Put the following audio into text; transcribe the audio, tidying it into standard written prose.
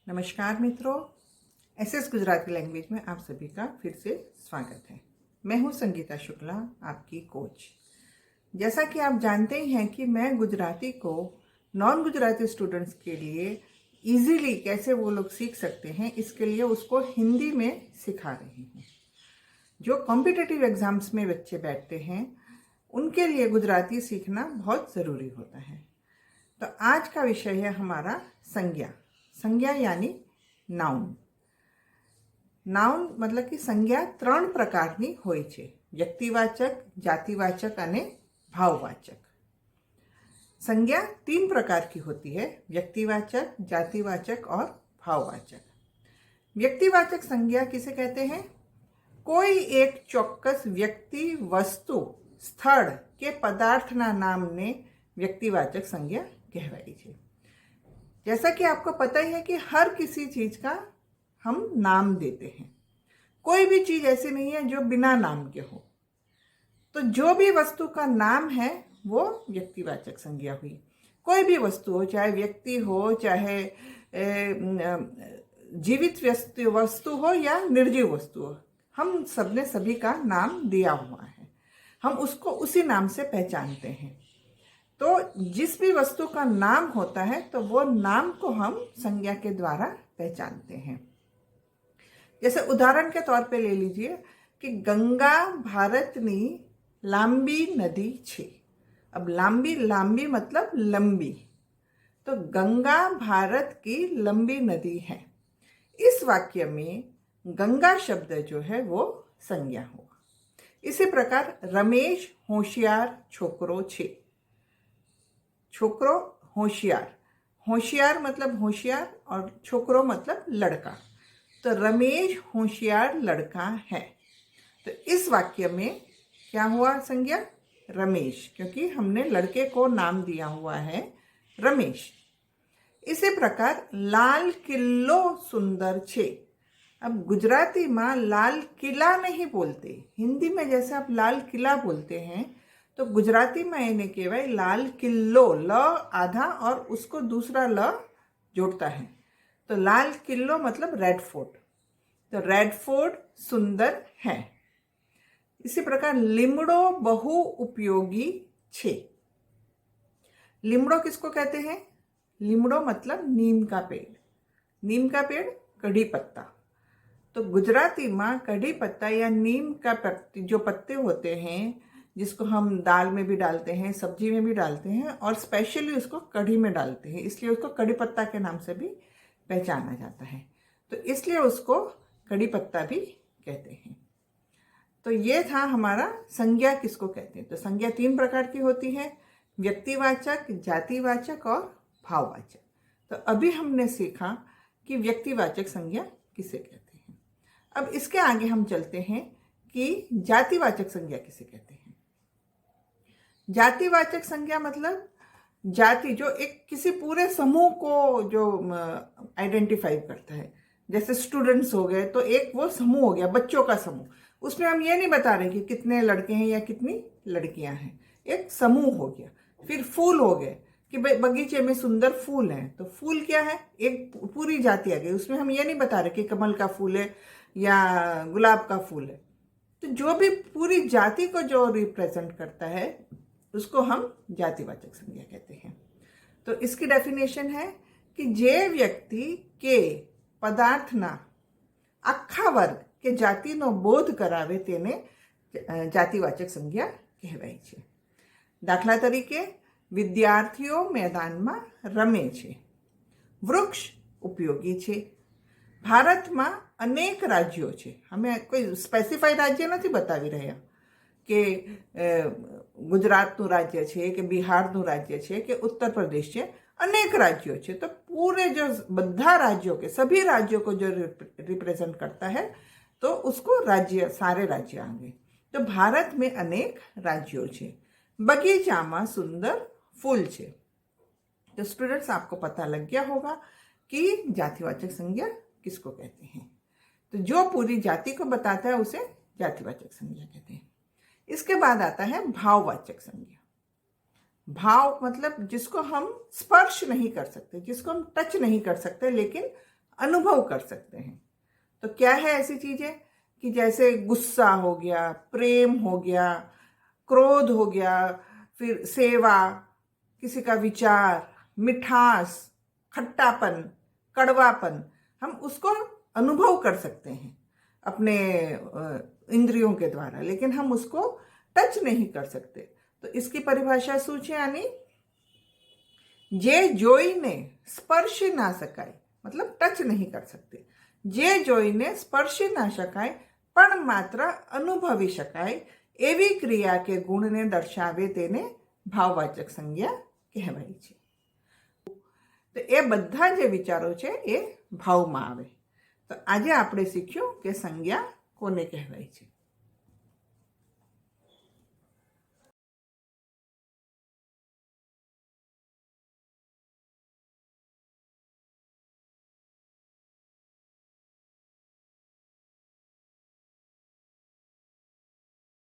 नमस्कार मित्रों, SS Gujarati language में आप सभी का फिर से स्वागत है। मैं हूं संगीता शुक्ला, आपकी कोच। जैसा कि आप जानते ही हैं कि मैं गुजराती को नॉन गुजराती स्टूडेंट्स के लिए इजीली कैसे वो लोग सीख सकते हैं, इसके लिए उसको हिंदी में सिखा रही हूँ। जो कॉम्पिटिटिव एग्जाम्स में बच्चे बैठते हैं उनके लिए गुजराती सीखना बहुत ज़रूरी होता है। तो आज का विषय है हमारा संज्ञा। संज्ञा यानी नाउन। નાઉન मतलब कि संज्ञा ત્રણ પ્રકારની હોય છે: વ્યક્તિવાચક, જાતિવાચक અને ભાવવાચક। संज्ञा तीन प्रकार की होती है: व्यक्तिवाचक, जातिवाचक और भाववाचक। व्यक्तिवाचक संज्ञा किसे कहते हैं? कोई एक ચોક્કસ व्यक्ति, वस्तु, સ્થળ કે પદાર્થના નામને व्यक्तिवाचक संज्ञा કહેવાય છે। जैसा कि आपको पता ही है कि हर किसी चीज का हम नाम देते हैं। कोई भी चीज ऐसी नहीं है जो बिना नाम के हो। तो जो भी वस्तु का नाम है वो व्यक्तिवाचक संज्ञा हुई। कोई भी वस्तु हो, चाहे व्यक्ति हो, चाहे जीवित वस्तु हो या निर्जीव वस्तु हो, हम सबने सभी का नाम दिया हुआ है। हम उसको उसी नाम से पहचानते हैं। तो जिस भी वस्तु का नाम होता है तो वो नाम को हम संज्ञा के द्वारा पहचानते हैं। जैसे उदाहरण के तौर पे ले लीजिए कि गंगा भारतनी लांबी नदी छे। अब लांबी मतलब लंबी, तो गंगा भारत की लंबी नदी है। इस वाक्य में गंगा शब्द जो है वो संज्ञा होगा। इसी प्रकार रमेश होशियार छोकरो छे। छोकरो होशियार, होशियार मतलब होशियार और छोकरो मतलब लड़का। तो रमेश होशियार लड़का है। तो इस वाक्य में क्या हुआ संज्ञा? रमेश, क्योंकि हमने लड़के को नाम दिया हुआ है रमेश। इसी प्रकार लाल किल्लो सुंदर छे। अब गुजराती में लाल किला नहीं बोलते। हिंदी में जैसे आप लाल किला बोलते हैं तो गुजराती में इन्हें कहवाय लाल किल्लो। ल आधा और उसको दूसरा ल जोड़ता है, तो लाल किल्लो मतलब रेड फोर्ट। तो रेड फोर्ट सुंदर है। इसी प्रकार लिमड़ो बहु उपयोगी छे। लिमड़ो किसको कहते हैं? लिमड़ो मतलब नीम का पेड़। नीम का पेड़ कढ़ी पत्ता। तो गुजराती में कढ़ी पत्ता या नीम का पत्ती जो पत्ते होते हैं, जिसको हम दाल में भी डालते हैं, सब्जी में भी डालते हैं और स्पेशली उसको कढ़ी में डालते हैं, इसलिए उसको कढ़ी पत्ता के नाम से भी पहचाना जाता है। तो इसलिए उसको कढ़ी पत्ता भी कहते हैं। तो ये था हमारा संज्ञा किसको कहते हैं। तो संज्ञा तीन प्रकार की होती है: व्यक्तिवाचक, जातिवाचक और भाववाचक। तो अभी हमने सीखा कि व्यक्तिवाचक संज्ञा किसे कहते हैं। अब इसके आगे हम चलते हैं कि जातिवाचक संज्ञा किसे कहते हैं। जातिवाचक संज्ञा मतलब जाति जो एक किसी पूरे समूह को जो आइडेंटिफाई करता है। जैसे स्टूडेंट्स हो गए तो एक वो समूह हो गया, बच्चों का समूह। उसमें हम ये नहीं बता रहे कि कितने लड़के हैं या कितनी लड़कियां हैं, एक समूह हो गया। फिर फूल हो गए कि बगीचे में सुंदर फूल हैं, तो फूल क्या है? एक पूरी जाति आ गई। उसमें हम ये नहीं बता रहे कि कमल का फूल है या गुलाब का फूल है। तो जो भी पूरी जाति को जो रिप्रेजेंट करता है उसको हम जातिवाचक संज्ञा कहते हैं। तो इसकी डेफिनेशन है कि जे व्यक्ति के पदार्थना आखा वर्ग के जातिनो बोध करावे तेने जातिवाचक संज्ञा कહેવાય છે। दाखला तरीके विद्यार्थीओ मैदाનમાં रमे छे। वृक्ष उपयोगी छे। भारतમાં अनेक राज्यों छे। हमें कोई स्पेसिफाई राज्य नहीं बतावी रह्या કે ગુજરાતનું राज्य છે કે બિહારનું राज्य છે કે उत्तर प्रदेश છે। अनेक राज्यों છે। तो पूरे जो બધા राज्यों के सभी राज्यों को जो रिप्रेजेंट करता है तो उसको राज्य, सारे राज्य आ गए। तो भारत में अनेक राज्यों છે। बगीचाમાં सुंदर फूल છે। तो स्टूडेंट्स, आपको पता लग गया होगा कि जातिवाचक संज्ञा किसको कहते हैं। तो जो पूरी जाति को बताता है उसे जातिवाचक संज्ञा कहते हैं। इसके बाद आता है भाववाचक संज्ञा। भाव मतलब जिसको हम स्पर्श नहीं कर सकते, जिसको हम टच नहीं कर सकते, लेकिन अनुभव कर सकते हैं। तो क्या है ऐसी चीजें कि जैसे गुस्सा हो गया, प्रेम हो गया, क्रोध हो गया, फिर सेवा, किसी का विचार, मिठास, खट्टापन, कड़वापन, हम उसको अनुभव कर सकते हैं अपने इंद्रियों के द्वारा, लेकिन हम उसको टच नहीं कर सकते। तो इसकी परिभाषा सूची यानी जे जोईने સ્પર્શી ના શકાય, मतलब टच नहीं कर सकते। जे જોઈને સ્પર્શી ના શકાય પણ માત્ર અનુભવી શકાય એવી ક્રિયા કે ગુણને દર્શાવે તેને ભાવવાચક સંજ્ઞા કહેવાય છે। તો એ બધા જે વિચારો છે એ ભાવમાં આવે। તો આજે આપણે શીખ્યું કે સંજ્ઞા કોને કહેવાય છે।